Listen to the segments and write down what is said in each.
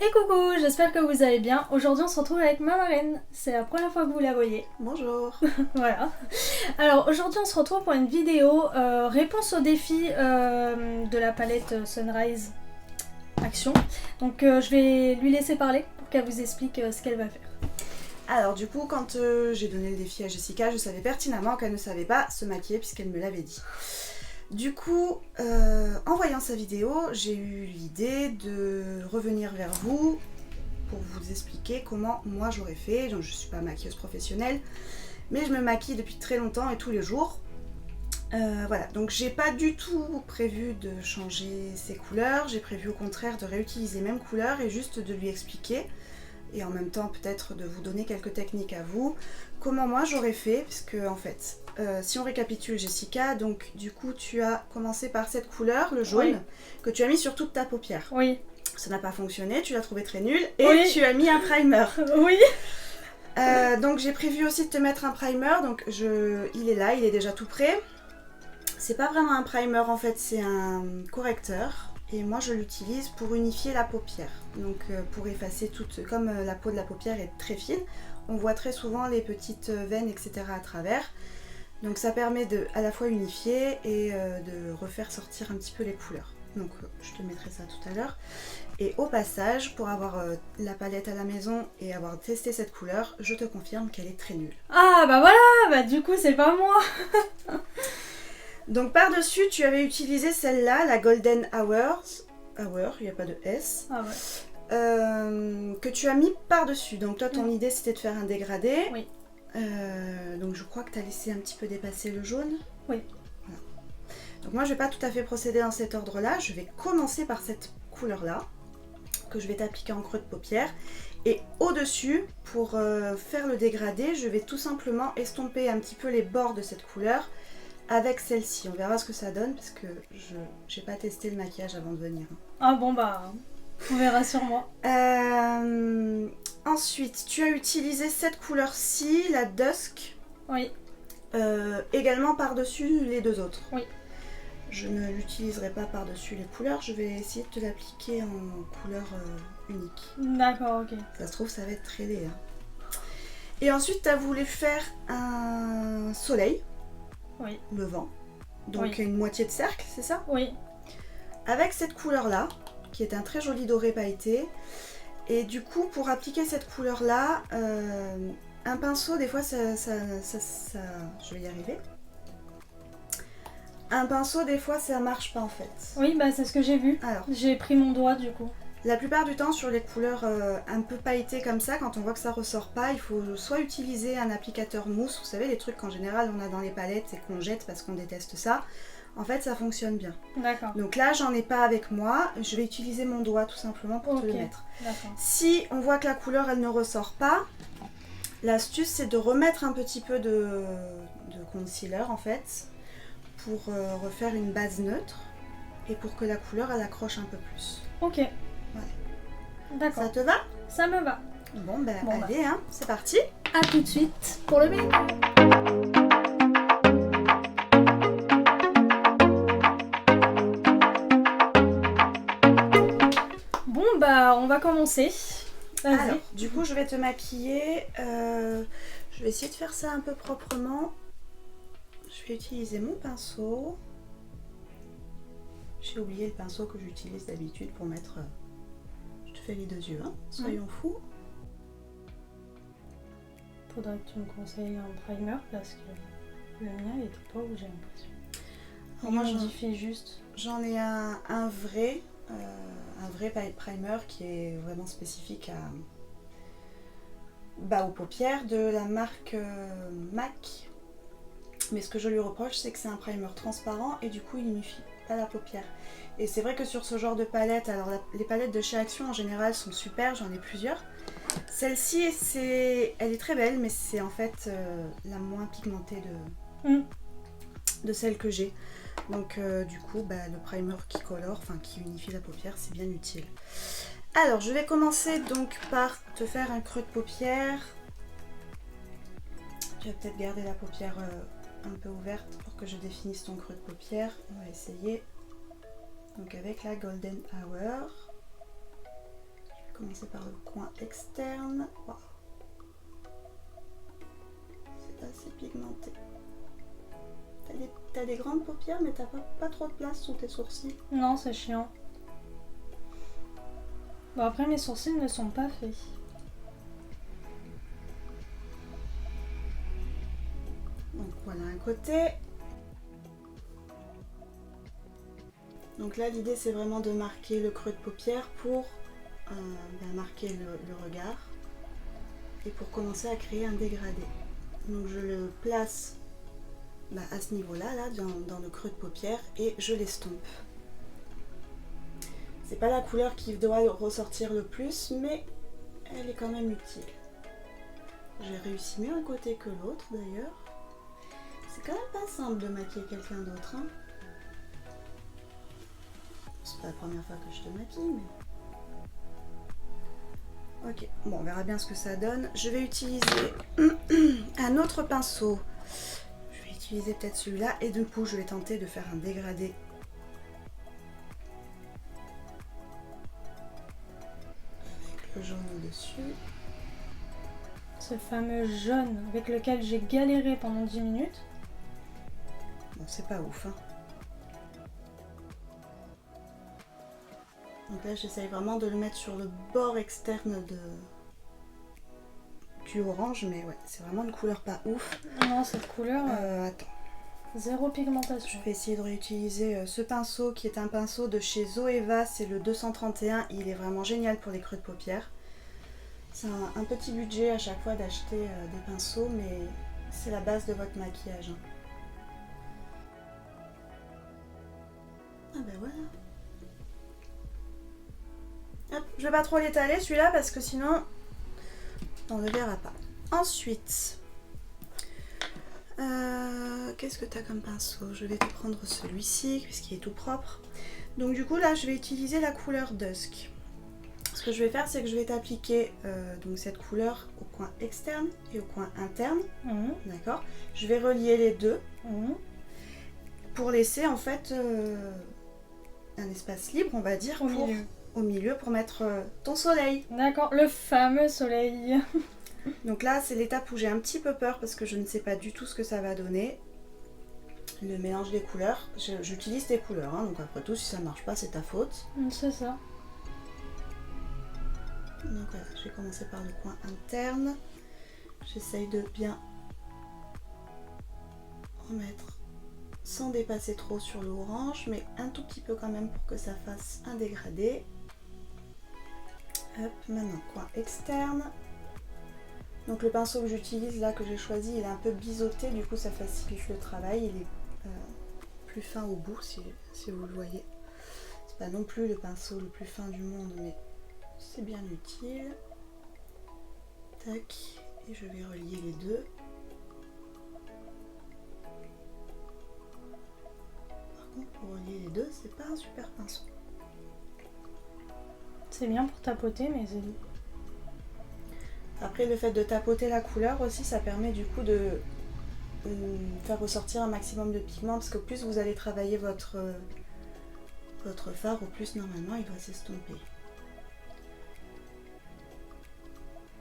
Et coucou, j'espère que vous allez bien. Aujourd'hui on se retrouve avec ma marraine, c'est la première fois que vous la voyez. Bonjour. Voilà. Alors aujourd'hui on se retrouve pour une vidéo réponse au défi de la palette Sunrise Action. Donc je vais lui laisser parler pour qu'elle vous explique ce qu'elle va faire. Alors du coup, quand j'ai donné le défi à Jessica, je savais pertinemment qu'elle ne savait pas se maquiller puisqu'elle me l'avait dit. Du coup, en voyant sa vidéo, j'ai eu l'idée de revenir vers vous pour vous expliquer comment moi j'aurais fait. Donc je ne suis pas maquilleuse professionnelle, mais je me maquille depuis très longtemps et tous les jours. Voilà, donc j'ai pas du tout prévu de changer ses couleurs, j'ai prévu au contraire de réutiliser les mêmes couleurs et juste de lui expliquer, et en même temps peut-être de vous donner quelques techniques à vous, comment moi j'aurais fait, puisque en fait, si on récapitule Jessica, donc du coup tu as commencé par cette couleur, le jaune, Oui. que tu as mis sur toute ta paupière. Oui. Ça n'a pas fonctionné, tu l'as trouvé très nul, et Oui. tu as mis un primer. Oui. Donc j'ai prévu aussi de te mettre un primer, donc il est là, il est déjà tout prêt. C'est pas vraiment un primer en fait, c'est un correcteur. Et moi je l'utilise pour unifier la paupière. Donc pour effacer toute... Comme la peau de la paupière est très fine, on voit très souvent les petites veines, etc. à travers. Donc ça permet de à la fois unifier et de refaire sortir un petit peu les couleurs. Donc je te mettrai ça tout à l'heure. Et au passage, pour avoir la palette à la maison et avoir testé cette couleur, je te confirme qu'elle est très nulle. Ah bah voilà, bah du coup c'est pas moi. Donc par-dessus, tu avais utilisé celle-là, la Golden Hour, il n'y a pas de S, Ah ouais. que tu as mis par-dessus. Donc toi, ton idée, c'était de faire un dégradé. Oui. Donc je crois que tu as laissé un petit peu dépasser le jaune. Oui. Voilà. Donc moi, je vais pas tout à fait procéder dans cet ordre-là. Je vais commencer par cette couleur-là, que je vais t'appliquer en creux de paupière. Et au-dessus, pour faire le dégradé, je vais tout simplement estomper un petit peu les bords de cette couleur avec celle-ci. On verra ce que ça donne parce que je n'ai pas testé le maquillage avant de venir. Ah bon bah, on verra sur moi. Ensuite, tu as utilisé cette couleur-ci, la Dusk, Oui. également par-dessus les deux autres. Oui. Je ne l'utiliserai pas par-dessus les couleurs, je vais essayer de te l'appliquer en couleur unique. D'accord, ok. Ça se trouve, ça va être très laid. Hein. Et ensuite, tu as voulu faire un soleil. Oui. Levant. Donc Oui. une moitié de cercle, c'est ça? Oui. Avec cette couleur-là, qui est un très joli doré pailleté. Et du coup, pour appliquer cette couleur-là, un pinceau, des fois, je vais y arriver. Un pinceau, des fois, ça marche pas en fait. Oui, bah c'est ce que j'ai vu. Alors, J'ai pris mon doigt du coup. la plupart du temps, sur les couleurs un peu pailletées comme ça, quand on voit que ça ressort pas, il faut soit utiliser un applicateur mousse, vous savez, les trucs qu'en général on a dans les palettes et qu'on jette parce qu'on déteste ça. En fait, ça fonctionne bien. D'accord. Donc là, j'en ai pas avec moi. Je vais utiliser mon doigt tout simplement pour te le mettre. D'accord. Si on voit que la couleur, elle ne ressort pas, l'astuce, c'est de remettre un petit peu de concealer en fait, pour refaire une base neutre et pour que la couleur, elle accroche un peu plus. Ok. Ouais. D'accord. Ça te va? Ça me va. Bon, allez, hein, c'est parti. A tout de suite pour le make. Bon bah on va commencer. Vas-y. Alors, du coup, je vais te maquiller. Je vais essayer de faire ça un peu proprement. Je vais utiliser mon pinceau. J'ai oublié le pinceau que j'utilise d'habitude pour mettre... Je te fais les deux yeux, hein. Soyons fous. Faudrait que tu me conseilles un primer parce que le mien il était pas où j'ai l'impression. Moi j'en fais juste. J'en ai un vrai primer qui est vraiment spécifique aux paupières de la marque MAC. Mais ce que je lui reproche, c'est que c'est un primer transparent et du coup il unifie pas la paupière. Et c'est vrai que sur ce genre de palette, alors les palettes de chez Action en général sont super, j'en ai plusieurs. Celle-ci, elle est très belle, mais c'est en fait la moins pigmentée de celle que j'ai. Donc du coup, le primer qui colore, enfin qui unifie la paupière, c'est bien utile. Alors, je vais commencer donc par te faire un creux de paupière. Je vais peut-être garder la paupière un peu ouverte pour que je définisse ton creux de paupière. On va essayer. Donc avec la Golden Hour. Je vais commencer par le coin externe. Wow. C'est assez pigmenté. T'as des grandes paupières, mais t'as pas trop de place sous tes sourcils. Non, c'est chiant. Bon, après, mes sourcils ne sont pas faits. Donc voilà un côté. Donc là, l'idée, c'est vraiment de marquer le creux de paupière pour marquer le regard et pour commencer à créer un dégradé. Donc je le place à ce niveau-là, là, dans le creux de paupière, et je l'estompe. C'est pas la couleur qui doit ressortir le plus, mais elle est quand même utile. J'ai réussi mieux un côté que l'autre d'ailleurs. C'est quand même pas simple de maquiller quelqu'un d'autre, hein. C'est pas la première fois que je te maquille, mais... Ok, bon, on verra bien ce que ça donne. Je vais utiliser un autre pinceau. Je vais utiliser peut-être celui-là, et du coup, je vais tenter de faire un dégradé. Avec le jaune au-dessus. Ce fameux jaune avec lequel j'ai galéré pendant 10 minutes. Bon, c'est pas ouf, hein. Donc là, j'essaye vraiment de le mettre sur le bord externe du orange, mais ouais, c'est vraiment une couleur pas ouf. Non, cette couleur, attends. zéro pigmentation. Je vais essayer de réutiliser ce pinceau qui est un pinceau de chez Zoeva, c'est le 231. Il est vraiment génial pour les creux de paupières. C'est un petit budget à chaque fois d'acheter des pinceaux, mais c'est la base de votre maquillage, hein. Ah ben voilà. Hop, je vais pas trop l'étaler celui-là parce que sinon on ne le verra pas. Ensuite, qu'est-ce que tu as comme pinceau? Je vais te prendre celui-ci puisqu'il est tout propre. Donc du coup là je vais utiliser la couleur Dusk. Ce que je vais faire c'est que je vais t'appliquer donc cette couleur au coin externe et au coin interne. D'accord. Je vais relier les deux pour laisser en fait un espace libre, on va dire, au milieu pour mettre ton soleil. D'accord, le fameux soleil. Donc là, c'est l'étape où j'ai un petit peu peur parce que je ne sais pas du tout ce que ça va donner. Le mélange des couleurs. J'utilise tes couleurs, hein, donc après tout, si ça ne marche pas, c'est ta faute. C'est ça. Donc voilà, je vais commencer par le coin interne. J'essaye de bien remettre sans dépasser trop sur l'orange, mais un tout petit peu quand même pour que ça fasse un dégradé. Hop, maintenant coin externe. Donc le pinceau que j'utilise là, que j'ai choisi, il est un peu biseauté, du coup ça facilite le travail. Il est plus fin au bout, si vous le voyez. C'est pas non plus le pinceau le plus fin du monde, mais c'est bien utile. Tac, et je vais relier les deux. Pour relier les deux, c'est pas un super pinceau. C'est bien pour tapoter, mais c'est... Après, le fait de tapoter la couleur aussi, ça permet du coup de faire ressortir un maximum de pigments, parce que plus vous allez travailler votre fard, au plus normalement il va s'estomper.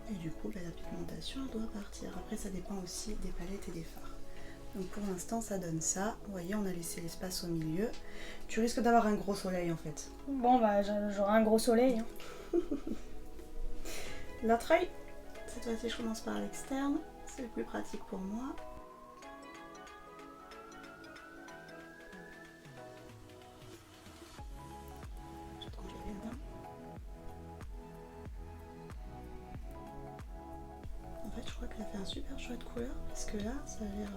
Et du coup, la pigmentation elle doit partir. Après, ça dépend aussi des palettes et des fards. Donc pour l'instant ça donne ça. Vous voyez, on a laissé l'espace au milieu. Tu risques d'avoir un gros soleil en fait. Bon bah j'aurai un gros soleil. Hein. L'autre œil. Cette fois-ci je commence par l'externe. C'est le plus pratique pour moi. Je trouve que bien. En fait je crois qu'elle a fait un super choix de couleur. Parce que là ça a l'air...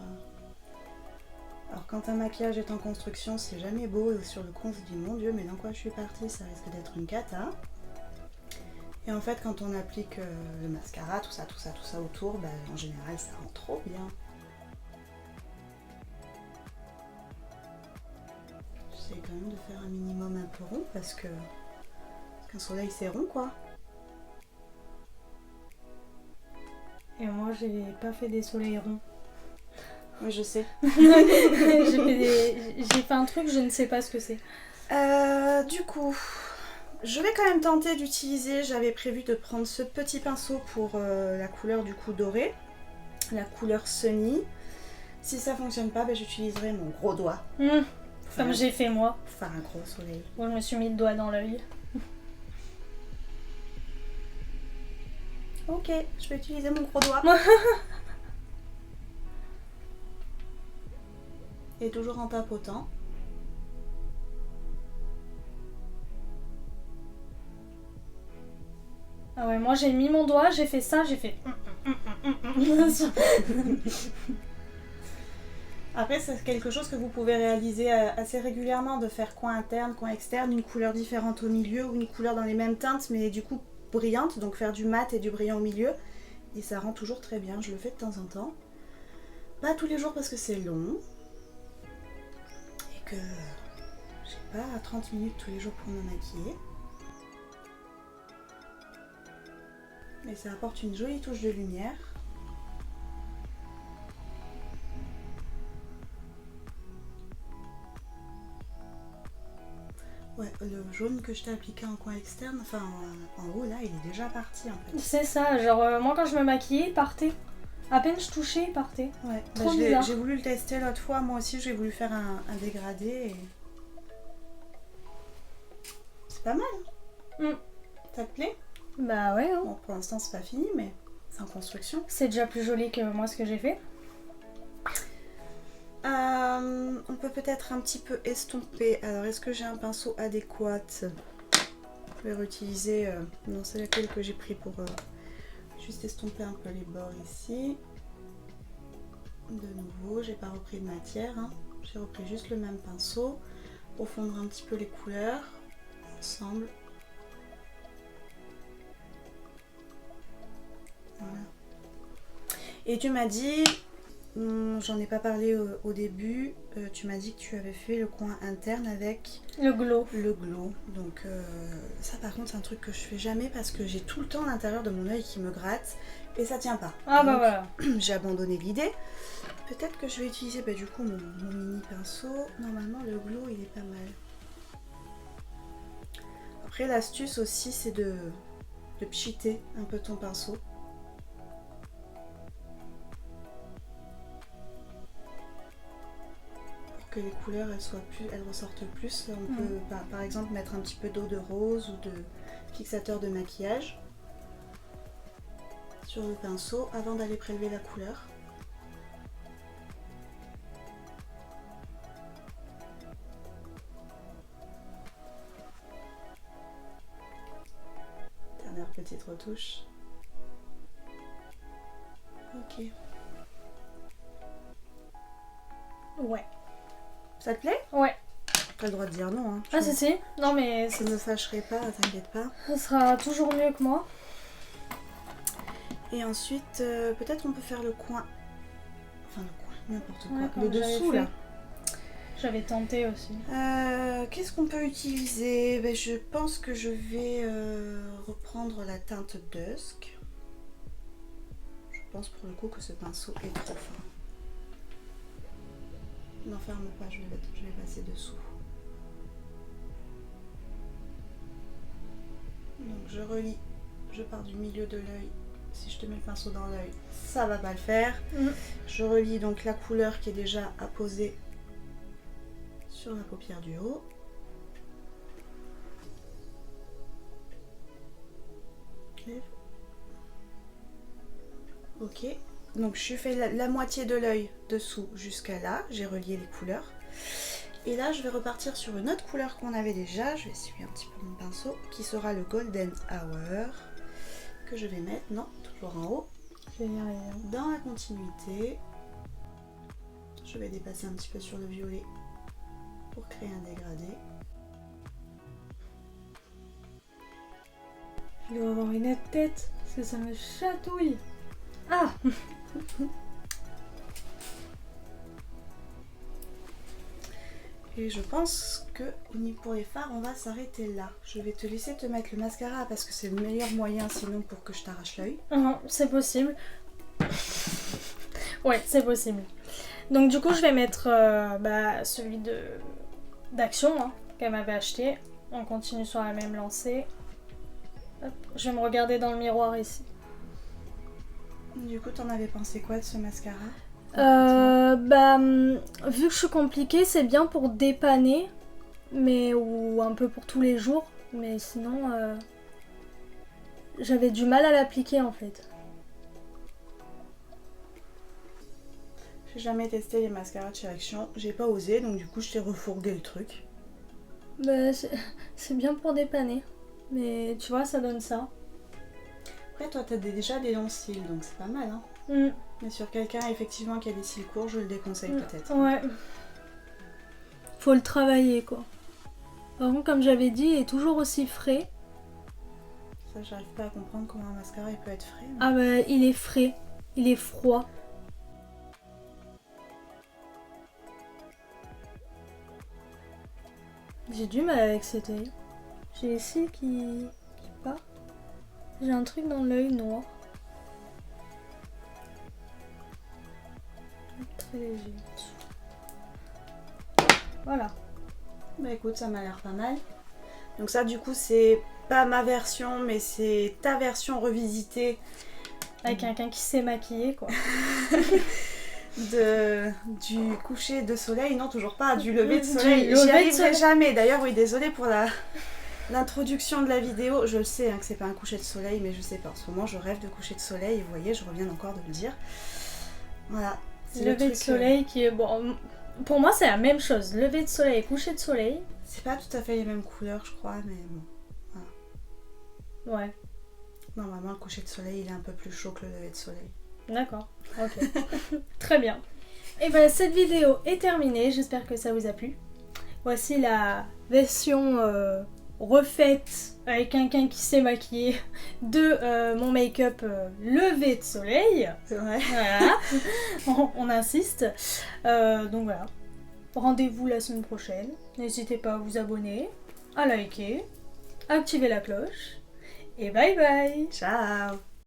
Alors quand un maquillage est en construction, c'est jamais beau, et sur le coup on se dit mon dieu, mais dans quoi je suis partie, ça risque d'être une cata. Et en fait quand on applique le mascara, tout ça autour, en général ça rend trop bien. J'essaie quand même de faire un minimum un peu rond parce qu'un soleil c'est rond quoi. Et moi j'ai pas fait des soleils ronds. Oui, je sais. J'ai fait un truc, je ne sais pas ce que c'est. Du coup, Je vais quand même tenter d'utiliser, j'avais prévu de prendre ce petit pinceau pour la couleur du coup dorée, la couleur Sunny. Si ça fonctionne pas, j'utiliserai mon gros doigt. Comme j'ai fait moi. Pour faire un gros soleil. Moi je me suis mis le doigt dans l'œil. Ok, je vais utiliser mon gros doigt. Et toujours en tapotant. Ah ouais, moi j'ai mis mon doigt, j'ai fait ça, j'ai fait... Après, c'est quelque chose que vous pouvez réaliser assez régulièrement, de faire coin interne, coin externe, une couleur différente au milieu ou une couleur dans les mêmes teintes, mais du coup brillante, donc faire du mat et du brillant au milieu. Et ça rend toujours très bien, je le fais de temps en temps. Pas tous les jours parce que c'est long. Et que j'ai pas 30 minutes tous les jours pour me maquiller. Mais ça apporte une jolie touche de lumière. Ouais, le jaune que je t'ai appliqué en coin externe, enfin en haut là, il est déjà parti en fait. C'est ça, genre moi quand je me maquillais, il partait. À peine je touchais, il partait. Ouais, Trop bizarre. j'ai voulu le tester l'autre fois, moi aussi j'ai voulu faire un dégradé et... C'est pas mal. Ça te plaît? Bah ouais. Bon, pour l'instant c'est pas fini, mais c'est en construction. C'est déjà plus joli que moi ce que j'ai fait. On peut peut-être un petit peu estomper. Alors, est-ce que j'ai un pinceau adéquat? Je vais réutiliser. Non, c'est laquelle que j'ai pris pour juste estomper un peu les bords ici. De nouveau, j'ai pas repris de matière. Hein. J'ai repris juste le même pinceau pour fondre un petit peu les couleurs ensemble. Voilà. Et tu m'as dit. J'en ai pas parlé au début, tu m'as dit que tu avais fait le coin interne avec le glow. Donc ça par contre c'est un truc que je fais jamais parce que j'ai tout le temps l'intérieur de mon œil qui me gratte et ça tient pas. Ah donc, bah voilà. J'ai abandonné l'idée. Peut-être que je vais utiliser du coup mon mini pinceau. Normalement le glow il est pas mal. Après l'astuce aussi c'est de pchiter un peu ton pinceau. Que les couleurs elles ressortent plus. On peut par exemple mettre un petit peu d'eau de rose ou de fixateur de maquillage sur le pinceau avant d'aller prélever la couleur. Dernière petite retouche. Ok. Ouais. Ça te plaît? Ouais. T'as le droit de dire non. Hein. Ah si. Non mais... Je me fâcherai pas, t'inquiète pas. Ça sera toujours mieux que moi. Et ensuite, peut-être on peut faire le coin. Enfin le coin, n'importe quoi. Ouais, le dessous là. J'avais tenté aussi. Qu'est-ce qu'on peut utiliser? Je pense que je vais reprendre la teinte Dusk. Je pense pour le coup que ce pinceau est trop fin. N'en ferme pas, je vais passer dessous. Donc je relie, je pars du milieu de l'œil. Si je te mets le pinceau dans l'œil, ça va pas le faire. Je relie donc la couleur qui est déjà apposée sur la paupière du haut. Ok. Donc je fais la moitié de l'œil dessous jusqu'à là, j'ai relié les couleurs. Et là je vais repartir sur une autre couleur qu'on avait déjà, je vais essuyer un petit peu mon pinceau, qui sera le Golden Hour, que je vais mettre, non, toujours en haut, dans la continuité. Je vais dépasser un petit peu sur le violet pour créer un dégradé. Je dois avoir une tête, parce que ça me chatouille. Ah. Et je pense que pour les fards, on va s'arrêter là. Je vais te laisser te mettre le mascara parce que c'est le meilleur moyen sinon pour que je t'arrache l'œil. C'est possible. Ouais, c'est possible. Donc du coup, je vais mettre celui d'Action qu'elle m'avait acheté. On continue sur la même lancée. Hop, je vais me regarder dans le miroir ici. Du coup, t'en avais pensé quoi de ce mascara? Vu que je suis compliquée, c'est bien pour dépanner, mais ou un peu pour tous les jours. Mais sinon, j'avais du mal à l'appliquer en fait. J'ai jamais testé les mascaras de chez Action. J'ai pas osé, donc du coup, je t'ai refourgué le truc. Bah, c'est bien pour dépanner. Mais tu vois, ça donne ça. Après, toi, t'as déjà des longs cils, donc c'est pas mal, hein. Mais sur quelqu'un, effectivement, qui a des cils courts, je le déconseille peut-être. Ouais. Faut le travailler, quoi. Par contre, comme j'avais dit, il est toujours aussi frais. Ça, j'arrive pas à comprendre comment un mascara, il peut être frais. Mais... Ah bah, il est frais. Il est froid. J'ai du mal avec cet œil. J'ai les cils qui partent. J'ai un truc dans l'œil noir. Très léger. Voilà. Bah écoute, ça m'a l'air pas mal. Donc ça, du coup, c'est pas ma version, mais c'est ta version revisitée. Avec quelqu'un qui sait maquiller, quoi. Du coucher de soleil, non, toujours pas, du lever de soleil. Du J'y lever de arriverai soleil. jamais. D'ailleurs, oui, désolée pour l'introduction de la vidéo. Je le sais hein, que c'est pas un coucher de soleil, mais je sais pas. En ce moment, je rêve de coucher de soleil. Et vous voyez, je reviens encore de le dire. Voilà. Lever de soleil qui est... Bon, pour moi, c'est la même chose. Lever de soleil et coucher de soleil. C'est pas tout à fait les mêmes couleurs, je crois, mais bon. Voilà. Ouais. Normalement, le coucher de soleil, il est un peu plus chaud que le lever de soleil. D'accord, ok. Très bien. Et ben cette vidéo est terminée, j'espère que ça vous a plu. Voici la version refaite avec quelqu'un qui sait maquiller de mon make-up lever de soleil. C'est vrai. Voilà, on insiste. Donc voilà, rendez-vous la semaine prochaine. N'hésitez pas à vous abonner, à liker, à activer la cloche. Et bye bye. Ciao.